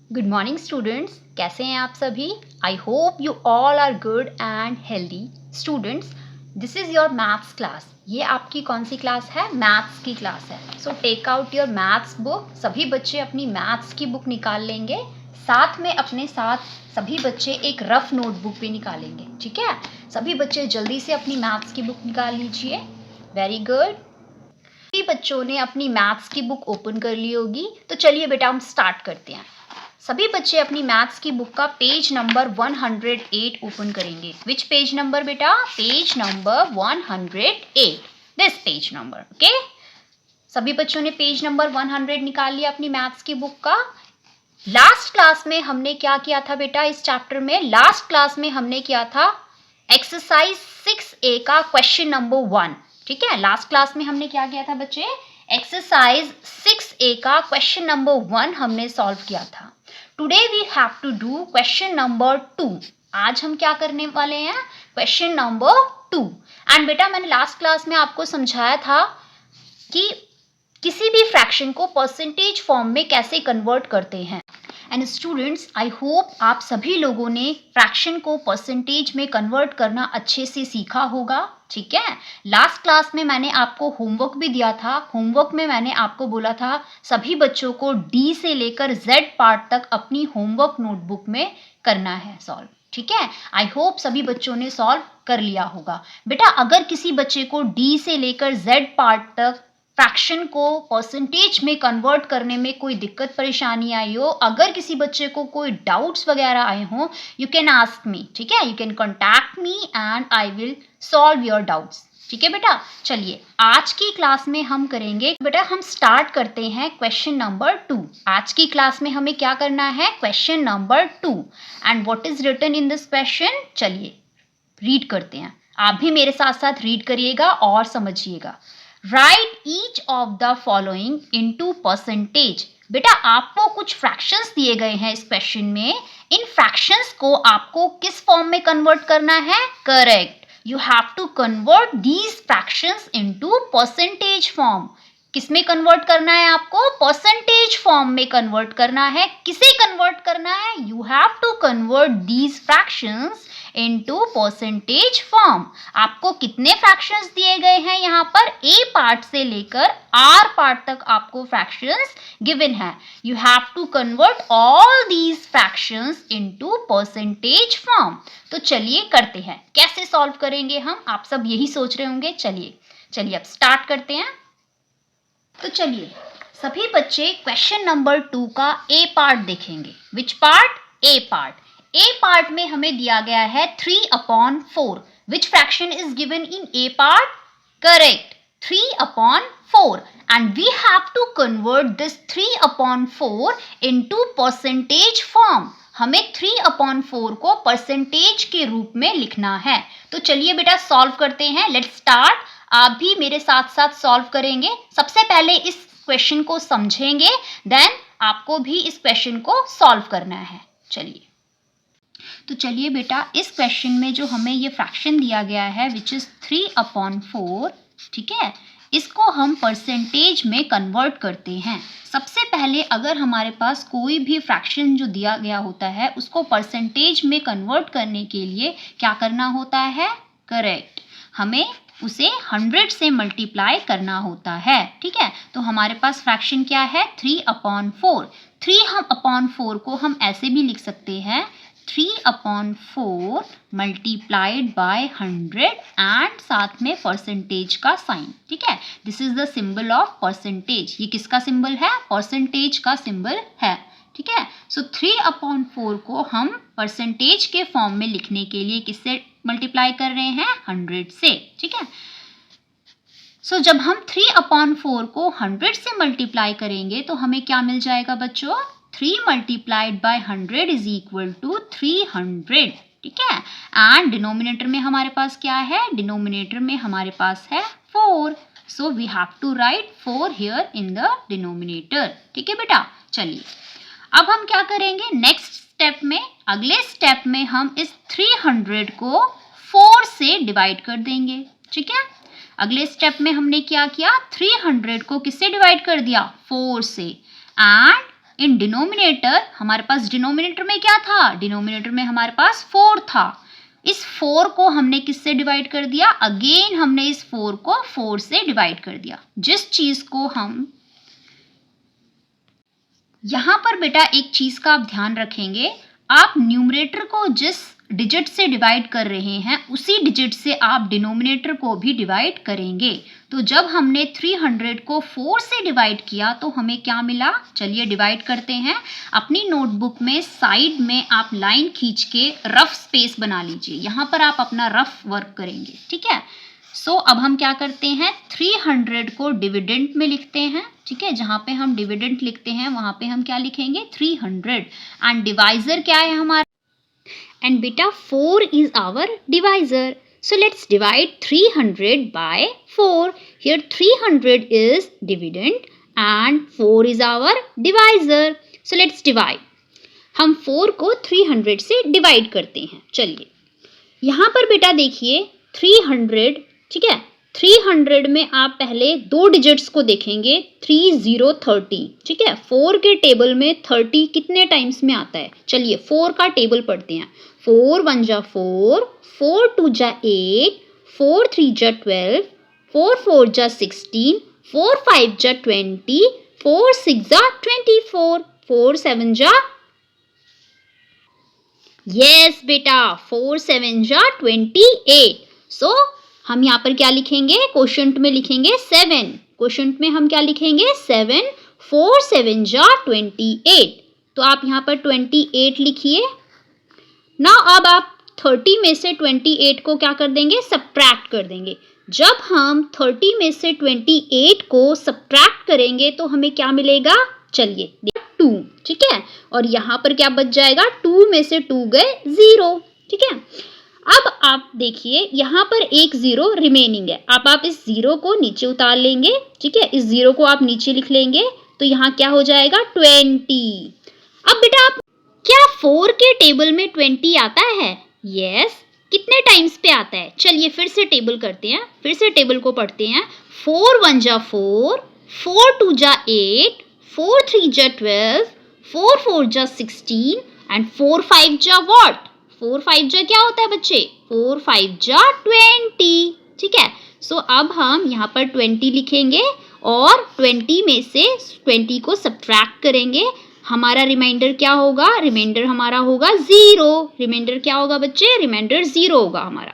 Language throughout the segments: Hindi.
गुड मॉर्निंग स्टूडेंट्स, कैसे हैं आप सभी। I hope you all are good and healthy students. This is your maths class. ये आपकी कौन सी क्लास है? मैथ्स की क्लास है। So take out your maths book. सभी बच्चे अपनी मैथ्स की बुक निकाल लेंगे। साथ में अपने साथ सभी बच्चे एक रफ नोटबुक भी निकालेंगे। ठीक है, सभी बच्चे जल्दी से अपनी मैथ्स की बुक निकाल लीजिए। Very good. सभी बच्चों ने अपनी मैथ्स की बुक ओपन कर ली होगी, तो चलिए बेटा हम स्टार्ट करते हैं। सभी बच्चे अपनी मैथ्स की बुक का पेज नंबर 108 ओपन करेंगे। विच पेज नंबर बेटा? Page number 108, this page number. Okay, सभी बच्चों ने पेज नंबर 100 निकाल लिया अपनी मैथ्स की बुक का। लास्ट क्लास में हमने क्या किया था बेटा? इस चैप्टर में लास्ट क्लास में हमने किया था एक्सरसाइज 6A का क्वेश्चन नंबर 1। ठीक है, लास्ट क्लास में हमने क्या किया था बच्चे? एक्सरसाइज 6A का क्वेश्चन नंबर 1 हमने सॉल्व किया था। Today we have to do question number 2। आज हम क्या करने वाले हैं? Question number 2। एंड बेटा मैंने लास्ट क्लास में आपको समझाया था कि किसी भी फ्रैक्शन को परसेंटेज फॉर्म में कैसे कन्वर्ट करते हैं। एंड स्टूडेंट्स, आई होप आप सभी लोगों ने फ्रैक्शन को परसेंटेज में कन्वर्ट करना अच्छे से सीखा होगा। ठीक है, लास्ट क्लास में मैंने आपको होमवर्क भी दिया था। होमवर्क में मैंने आपको बोला था सभी बच्चों को डी से लेकर जेड पार्ट तक अपनी होमवर्क नोटबुक में करना है सॉल्व। ठीक है, आई होप सभी बच्चों ने सॉल्व कर लिया होगा। बेटा अगर किसी बच्चे को डी से लेकर जेड पार्ट तक फ्रैक्शन को परसेंटेज में कन्वर्ट करने में कोई दिक्कत परेशानी आई हो, अगर किसी बच्चे को कोई डाउट्स वगैरह आए हों, यू कैन आस्क मी। ठीक है, you can contact me and I will solve your doubts. ठीक है बेटा, चलिए आज की क्लास में हम करेंगे। बेटा हम स्टार्ट करते हैं क्वेश्चन नंबर 2। आज की क्लास में हमें क्या करना है? Question number 2। And what is written in this question? चलिए रीड करते हैं। आप भी मेरे साथ साथ रीड करिएगा और समझिएगा। Right each of the following into percentage. बेटा आपको कुछ फ्रैक्शंस दिए गए हैं इस क्वेश्चन में। इन फ्रैक्शंस को आपको किस फॉर्म में कन्वर्ट करना है? Correct, you have to convert these fractions into percentage form. किस में कन्वर्ट करना है आपको? परसेंटेज फॉर्म में कन्वर्ट करना है। किसे कन्वर्ट करना है? You have to convert these fractions into percentage form. आपको कितने फ्रैक्शंस दिए गए हैं यहाँ पर? ए पार्ट से लेकर आर पार्ट तक आपको फ्रैक्शंस गिवन है। You have to convert all these fractions into percentage form. तो चलिए करते हैं। कैसे सॉल्व करेंगे हम? आप सब यही सोच रहे होंगे। चलिए अब स्टार्ट करते हैं। तो चलिए सभी बच्चे क्वेश्चन नंबर 2 का ए पार्ट देखेंगे। Which part? A part. A part में हमें दिया गया है 3/4। Which fraction is given in A part? Correct, 3/4। And we have to convert this 3/4 into percentage form. हमें 3/4 को परसेंटेज के रूप में लिखना है। तो चलिए बेटा सॉल्व करते हैं। Let's start. आप भी मेरे साथ साथ सॉल्व करेंगे। सबसे पहले इस क्वेश्चन को समझेंगे, देन आपको भी इस क्वेश्चन को सॉल्व करना है। चलिए बेटा इस क्वेश्चन में जो हमें ये फ्रैक्शन दिया गया है विच इज 3/4, ठीक है, इसको हम परसेंटेज में कन्वर्ट करते हैं। सबसे पहले अगर हमारे पास कोई भी फ्रैक्शन जो दिया गया होता है उसको परसेंटेज में कन्वर्ट करने के लिए क्या करना होता है? करेक्ट, हमें उसे 100 से मल्टीप्लाई करना होता है। ठीक है, तो हमारे पास फ्रैक्शन क्या है? 3/4। 3/4 को हम ऐसे भी लिख सकते हैं 3/4 मल्टीप्लाइड बाय 100 एंड साथ में परसेंटेज का साइन। ठीक है, this is the symbol of percentage. ये किसका सिंबल है? परसेंटेज का सिंबल है। ठीक है, सो 3/4 को हम परसेंटेज के फॉर्म में लिखने के लिए किससे मल्टीप्लाई कर रहे हैं? 100 से। ठीक है, सो जब हम 3/4 को 100 से मल्टीप्लाई करेंगे तो हमें क्या मिल जाएगा बच्चों? 3 multiplied by 100 is equal to 300। ठीक है, एंड डिनोमिनेटर में हमारे पास क्या है? डिनोमिनेटर में हमारे पास है 4। So we have to write 4 here in the denominator. ठीक है बेटा, चलिए अब हम क्या करेंगे नेक्स्ट स्टेप में? अगले स्टेप में हम इस 300 को 4 से डिवाइड कर देंगे। ठीक है, अगले स्टेप में हमने क्या किया? 300 को किससे डिवाइड कर दिया? 4 से। एंड इन डिनोमिनेटर हमारे पास डिनोमिनेटर में क्या था, डिनोमिनेटर में हमारे पास 4 था। इस 4 को हमने किससे डिवाइड कर दिया, अगेन हमने इस 4 को 4 से डिवाइड कर दिया। जिस चीज को हम यहां पर बेटा एक चीज का आप ध्यान रखेंगे, आप न्यूमरेटर को जिस डिजिट से डिवाइड कर रहे हैं उसी डिजिट से आप डिनोमिनेटर को भी डिवाइड करेंगे। तो जब हमने 300 को 4 से डिवाइड किया तो हमें क्या मिला, चलिए डिवाइड करते हैं। अपनी नोटबुक में साइड में आप लाइन खींच के रफ स्पेस बना लीजिए, यहाँ पर आप अपना रफ वर्क करेंगे, ठीक है। सो अब हम क्या करते हैं, 300 को डिविडेंड में लिखते हैं, ठीक है। जहां पे हम डिविडेंड लिखते हैं वहां पे हम क्या लिखेंगे, 300, एंड डिवाइजर क्या है हमारा, and beta 4 is our divisor. So let's divide 300 by 4. Here 300 is dividend and 4 is our divisor. So let's divide. हम 4 को 300 से डिवाइड करते हैं। चलिए यहाँ पर बेटा देखिए 300, ठीक है। 300 में आप पहले दो डिजिट्स को देखेंगे, 3030, ठीक है। 4 के टेबल में 30 कितने टाइम्स में आता है, चलिए 4 का टेबल पढ़ते हैं। 4 1 जा 4, 4 2 जा 8, 4 3 जा 12, 4 4 जा 16, 4 5 जा 20, 4 6 जा 24, 4 7 जा, यस बेटा 4 7 जा 28। सो हम यहाँ पर क्या लिखेंगे, क्वोशंट में लिखेंगे 7, क्वोशंट में हम क्या लिखेंगे 7, 4 7 जा 28। तो आप यहाँ पर 28 लिखिए ना। अब आप 30 में से 28 को क्या कर देंगे, सब्ट्रैक्ट कर देंगे। जब हम 30 में से 28 को सब्ट्रैक्ट करेंगे तो हमें क्या मिलेगा, चलिए 2, ठीक है। और यहाँ पर क्या बच जाएगा, 2 में से 2 गए 0, ठीक है। अब आप देखिए यहाँ पर एक 0 रिमेनिंग है। आप इस 0 को नीचे उतार लेंगे, ठीक है। इस 0 को आप नीचे लिख लेंगे तो यहाँ क्या हो जाएगा 20। अब बेटा आप क्या 4 के टेबल में 20 आता है, यस। कितने टाइम्स पे आता है, चलिए फिर से टेबल करते हैं, फिर से टेबल को पढ़ते हैं। 4 1 जा 4, 4 2 जा 8, 4 3 जा 12, 4 4 जा 16 एंड 4 5 जा व्हाट, 4 5 जा क्या होता है बच्चे, 4 5 जा 20, ठीक है। सो अब हम यहाँ पर 20 लिखेंगे और 20 में से 20 को सब्ट्रैक्ट करेंगे। हमारा रिमाइंडर क्या होगा, रिमाइंडर हमारा होगा 0। रिमाइंडर क्या होगा बच्चे, रिमाइंडर 0 होगा हमारा।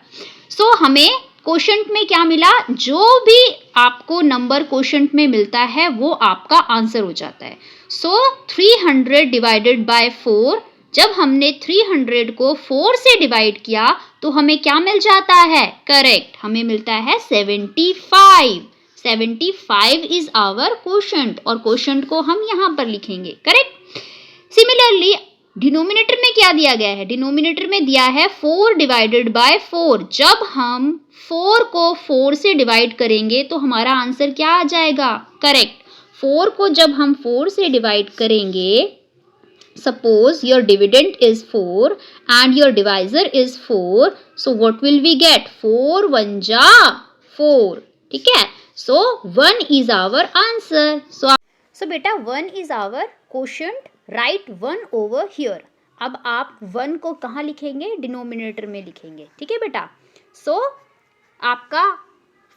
सो हमें क्वोशंट में क्या मिला, जो भी आपको नंबर क्वोशंट में मिलता है वो आपका आंसर हो जाता है। सो 300 डिवाइडेड बाय 4, जब हमने 300 को 4 से डिवाइड किया तो हमें क्या मिल जाता है, करेक्ट, हमें मिलता है 75। 75 इज आवर क्वोशंट और क्वोशंट को हम यहाँ पर लिखेंगे, करेक्ट। सिमिलरली डिनोमिनेटर में क्या दिया गया है, डिनोमिनेटर में दिया है 4 डिवाइडेड बाय 4। जब हम 4 को 4 से डिवाइड करेंगे तो हमारा आंसर क्या आ जाएगा, करेक्ट। 4 को जब हम 4 से डिवाइड करेंगे, suppose your dividend is 4 and your divisor is 4, so what will we get, 4 1 जा 4, ठीक है। so 1 is our answer. so बेटा 1 is our quotient, write 1 over here. अब आप 1 को कहाँ लिखेंगे, डिनोमिनेटर में लिखेंगे, ठीक है बेटा। so आपका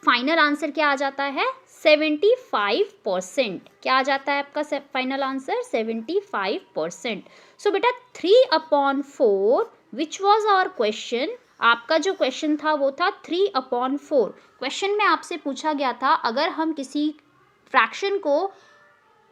फाइनल आंसर क्या आ जाता है, 75%। क्या आ जाता है आपका फाइनल आंसर, 75%। सो बेटा 3/4 विच वॉज आवर क्वेश्चन, आपका जो क्वेश्चन था वो था 3/4। क्वेश्चन में आपसे पूछा गया था अगर हम किसी फ्रैक्शन को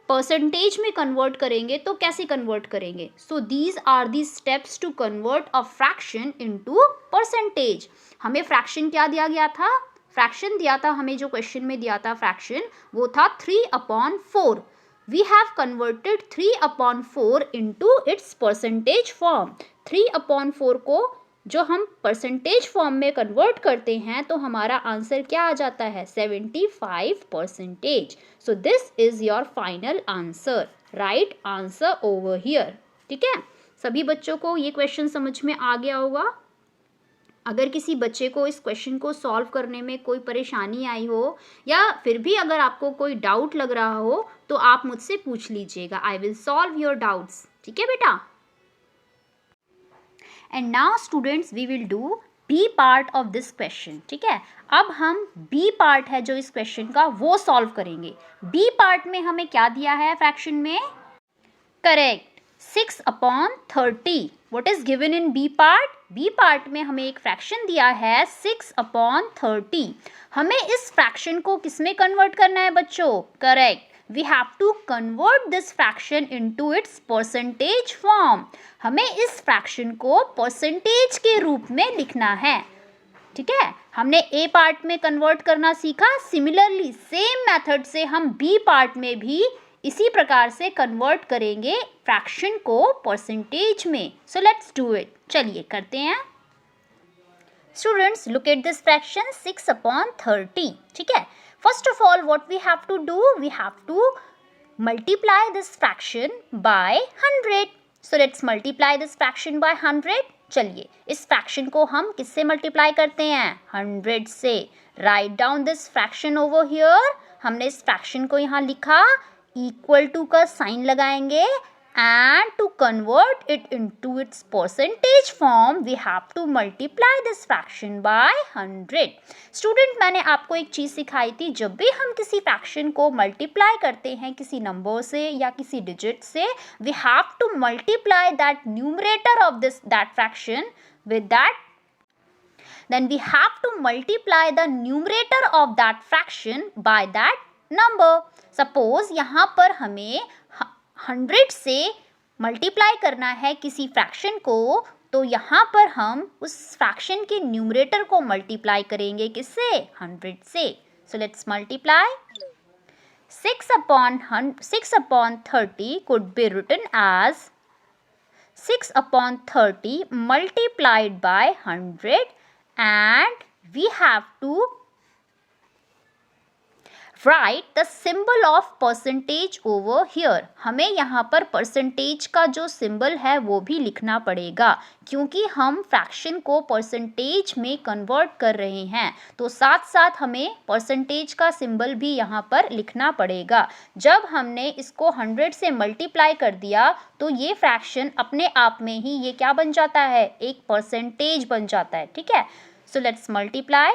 परसेंटेज में कन्वर्ट करेंगे तो कैसे कन्वर्ट करेंगे। So these are the steps to convert a fraction into percentage. हमें फ्रैक्शन क्या दिया गया था, फ्रैक्शन दिया था हमें, जो क्वेश्चन में दिया था फ्रैक्शन वो था 3/4। We have converted 3/4 into its percentage form. 3/4 को जो हम परसेंटेज फॉर्म में कन्वर्ट करते हैं तो हमारा आंसर क्या आ जाता है, 75%। So this is your final answer, right answer over here, ठीक है। सभी बच्चों को ये क्वेश्चन समझ में आ गया होगा। अगर किसी बच्चे को इस क्वेश्चन को सॉल्व करने में कोई परेशानी आई हो या फिर भी अगर आपको कोई डाउट लग रहा हो तो आप मुझसे पूछ लीजिएगा. I will solve your doubts. ठीक है बेटा. And now students we will do B part of this question. ठीक है, अब हम बी पार्ट है जो इस क्वेश्चन का वो सॉल्व करेंगे. बी पार्ट में हमें क्या दिया है फ्रैक्शन में? Correct, 6/30. What is given in B part? B part में हमें एक फ्रैक्शन दिया है 6/30. हमें इस फ्रैक्शन को किस में कन्वर्ट करना है बच्चों? Correct, we have to convert this fraction into its percentage form. हमें इस फ्रैक्शन को परसेंटेज के रूप में लिखना है. ठीक है, हमने ए पार्ट में कन्वर्ट करना सीखा. सिमिलरली सेम मेथड से हम बी पार्ट में भी इसी प्रकार से कन्वर्ट करेंगे फ्रैक्शन को परसेंटेज में. So let's do it. चलिए करते हैं. Students look at this fraction 6/30. ठीक है, first of all what we have to do, we have to multiply this fraction by 100. so let's multiply this fraction by 100. चलिए इस फ्रैक्शन को हम किससे मल्टीप्लाई करते हैं? 100 से. Write down this fraction over here. हमने इस फ्रैक्शन को यहाँ लिखा, इक्वल टू का साइन लगाएंगे and to convert it into its percentage form we have to multiply this fraction by 100. Student मैंने आपको एक चीज़ सिखाई थी, जब भी हम किसी फ्रैक्शन को मल्टीप्लाई करते हैं किसी नंबर से या किसी डिजिट से, we have to multiply that numerator of that fraction with that, then we have to multiply the numerator of that fraction by that number. Suppose यहाँ पर हमें 100 से मल्टीप्लाई करना है किसी फ्रैक्शन को, तो यहाँ पर हम उस फ्रैक्शन के न्यूमरेटर को मल्टीप्लाई करेंगे किससे? 100 से. So let's multiply. 6/30 could be written as 6/30 multiplied by 100 and we have to write the symbol of percentage over here. हमें यहाँ पर परसेंटेज का जो सिंबल है वो भी लिखना पड़ेगा, क्योंकि हम फ्रैक्शन को परसेंटेज में कन्वर्ट कर रहे हैं, तो साथ साथ हमें परसेंटेज का सिंबल भी यहाँ पर लिखना पड़ेगा. जब हमने इसको 100 से मल्टीप्लाई कर दिया तो ये फ्रैक्शन अपने आप में ही ये क्या बन जाता है? एक परसेंटेज बन जाता है. ठीक है, so let's multiply.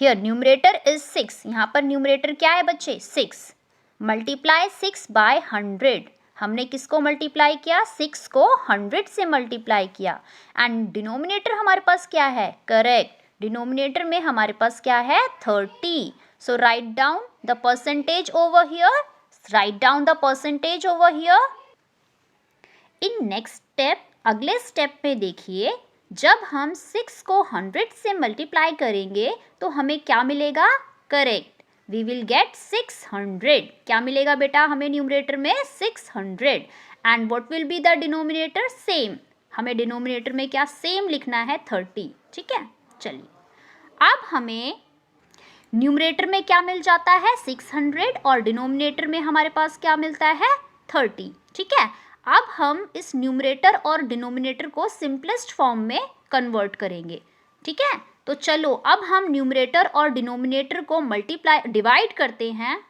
Here numerator is 6. यहाँ पर न्यूमरेटर क्या है बच्चे? 6. Multiply 6 by 100. हमने किसको मल्टीप्लाई किया? 6 को 100 से मल्टीप्लाई किया. एंड डिनोमिनेटर हमारे पास क्या है? करेक्ट, डिनोमिनेटर में हमारे पास क्या है? 30. So write down the percentage over here. Write down the percentage over here. In next step, अगले स्टेप में देखिए, जब हम 6 को 100 से मल्टीप्लाई करेंगे तो हमें क्या मिलेगा? Correct, we will get 600. क्या मिलेगा बेटा हमें न्यूमरेटर में? 600. And what will be the denominator? Same. हमें डिनोमिनेटर में क्या सेम लिखना है? 30. ठीक है, चलिए अब हमें न्यूमरेटर में क्या मिल जाता है? 600 और डिनोमिनेटर में हमारे पास क्या मिलता है? 30. ठीक है, अब हम इस न्यूमरेटर और डिनोमिनेटर को सिंपलेस्ट फॉर्म में कन्वर्ट करेंगे. ठीक है, तो चलो अब हम न्यूमरेटर और डिनोमिनेटर को डिवाइड करते हैं.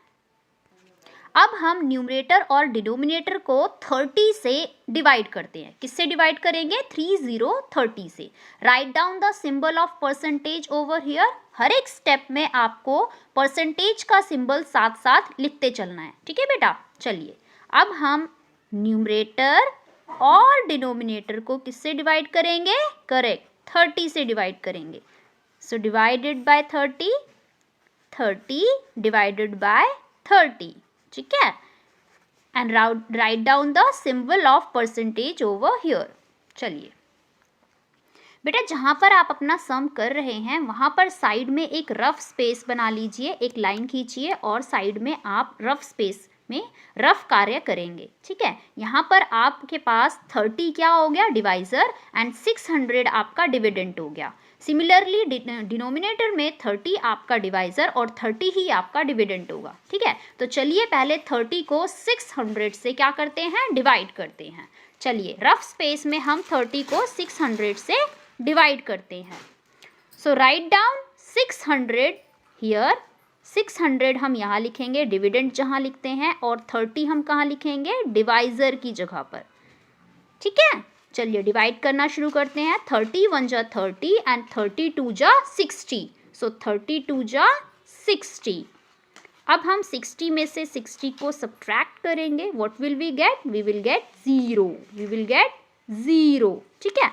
अब हम न्यूमरेटर और डिनोमिनेटर को 30 से डिवाइड करते हैं. किससे डिवाइड करेंगे? 30 से. Write down the symbol of percentage over here. हर एक स्टेप में आपको परसेंटेज का सिंबल साथ साथ लिखते चलना है. ठीक है बेटा, चलिए अब हम न्यूमरेटर और डिनोमिनेटर को किससे डिवाइड करेंगे? करेक्ट, 30 से डिवाइड करेंगे. So divided by 30, 30 divided by 30. ठीक है, and write down the symbol of percentage over here. चलिए बेटा, जहाँ पर आप अपना सम कर रहे हैं वहाँ पर साइड में एक रफ स्पेस बना लीजिए, एक लाइन खींचिए और साइड में आप रफ स्पेस में रफ कार्य करेंगे. ठीक है, यहाँ पर आपके पास 30 क्या हो गया? डिवाइजर, एंड 600 आपका डिविडेंट हो गया. सिमिलरली डिनोमिनेटर में 30 आपका डिवाइजर और 30 ही आपका डिविडेंट होगा. ठीक है, तो चलिए पहले 30 को 600 से क्या करते हैं? डिवाइड करते हैं. चलिए रफ स्पेस में हम 30 को 600 से डिवाइड करते हैं। सो राइट डाउन 600 हियर, 600 हम यहाँ लिखेंगे डिविडेंड जहाँ लिखते हैं, और 30 हम कहाँ लिखेंगे, डिवाइज़र की जगह पर। ठीक है, चलिए डिवाइड करना शुरू करते हैं। 30 1 जा 30 एंड 32 जा 60। सो 32 जा 60। अब हम 60 में से 60 को सब्ट्रैक्ट करेंगे। What will we get, we will get 0, we will get 0। ठीक है,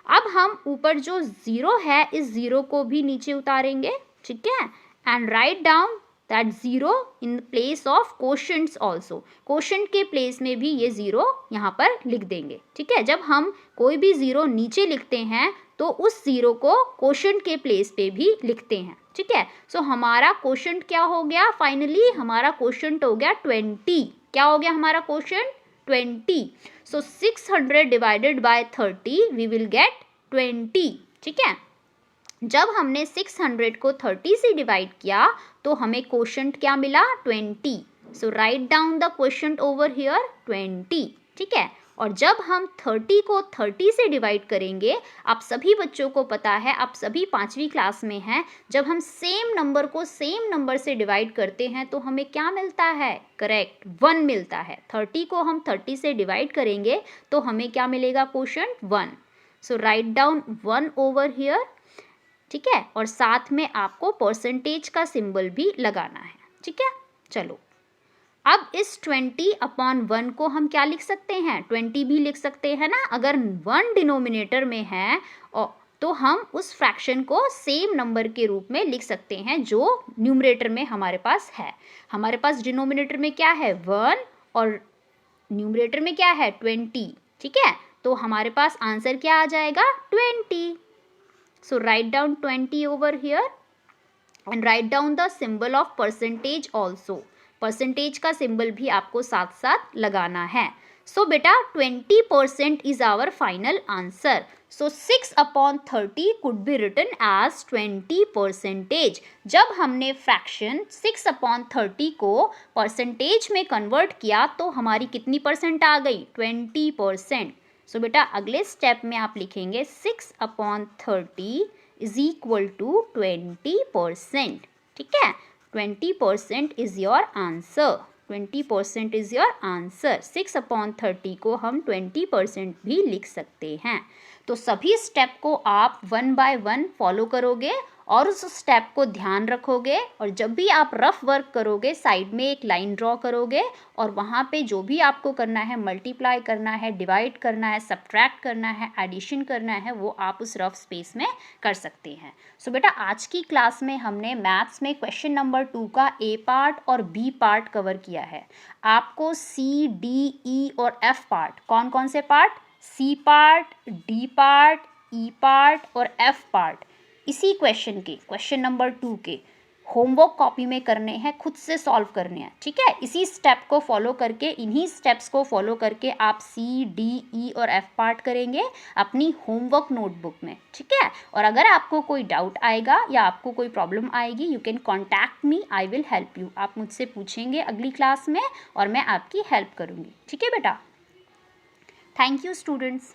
अब हम ऊपर जो 0 है इस 0 को भी नीचे उतारेंगे। ठीक है, and write down that 0 in place of quotients also. Quotient के प्लेस में भी ये 0 यहाँ पर लिख देंगे। ठीक है, जब हम कोई भी 0 नीचे लिखते हैं तो उस 0 को कोशेंट के प्लेस पे भी लिखते हैं। ठीक है, सो हमारा कोशेंट क्या हो गया, फाइनली हमारा कोशेंट हो गया 20। क्या हो गया हमारा quotient, 20। So 600 divided by 30 we will get 20। ठीक है, जब हमने 600 को 30 से डिवाइड किया तो हमें कोशेंट क्या मिला, 20। So write down the quotient over here 20। ठीक है, और जब हम 30 को 30 से डिवाइड करेंगे, आप सभी बच्चों को पता है, आप सभी 5वीं क्लास में हैं, जब हम सेम नंबर को सेम नंबर से डिवाइड करते हैं तो हमें क्या मिलता है, करेक्ट 1 मिलता है। 30 को हम 30 से डिवाइड करेंगे तो हमें क्या मिलेगा, quotient 1। So write down 1 over here. ठीक है, और साथ में आपको परसेंटेज का सिंबल भी लगाना है। ठीक है, चलो अब इस 20/1 को हम क्या लिख सकते हैं, 20 भी लिख सकते हैं ना। अगर 1 डिनोमिनेटर में है तो हम उस फ्रैक्शन को सेम नंबर के रूप में लिख सकते हैं जो न्यूमरेटर में हमारे पास है। हमारे पास डिनोमिनेटर में क्या है, 1, और न्यूमरेटर में क्या है, 20। ठीक है, तो हमारे पास आंसर क्या आ जाएगा, 20। So write down 20 over here and write down the symbol of percentage also. Percentage का सिंबल भी आपको साथ साथ लगाना है। सो बेटा 20% is our final answer. So 6/30 could be written as 20%. जब हमने फ्रैक्शन 6/30 को परसेंटेज में कन्वर्ट किया तो हमारी कितनी परसेंट आ गई, 20%। सो बेटा अगले स्टेप में आप लिखेंगे 6/30 इज इक्वल टू 20%। ठीक है, 20% is your answer, 20% is your answer. 6/30 को हम 20% भी लिख सकते हैं। तो सभी स्टेप को आप 1 बाय 1 फॉलो करोगे और उस स्टेप को ध्यान रखोगे, और जब भी आप रफ वर्क करोगे साइड में एक लाइन ड्रॉ करोगे और वहाँ पे जो भी आपको करना है, मल्टीप्लाई करना है, डिवाइड करना है, सब्ट्रैक्ट करना है, एडिशन करना है, वो आप उस रफ स्पेस में कर सकते हैं। सो बेटा आज की क्लास में हमने मैथ्स में क्वेश्चन नंबर 2 का ए पार्ट और बी पार्ट कवर किया है। आपको सी, डी, ई और एफ पार्ट, कौन कौन से part, C part, D part, E part और एफ पार्ट, इसी क्वेश्चन के, क्वेश्चन नंबर 2 के होमवर्क कॉपी में करने हैं, खुद से सॉल्व करने हैं। ठीक है, इसी स्टेप को फॉलो करके, इन्हीं स्टेप्स को फॉलो करके आप सी, डी, ई और एफ पार्ट करेंगे अपनी होमवर्क नोटबुक में। ठीक है, और अगर आपको कोई डाउट आएगा या आपको कोई प्रॉब्लम आएगी, you can contact me, I will help you. आप मुझसे पूछेंगे अगली क्लास में और मैं आपकी हेल्प करूँगी। ठीक है बेटा, थैंक यू स्टूडेंट्स।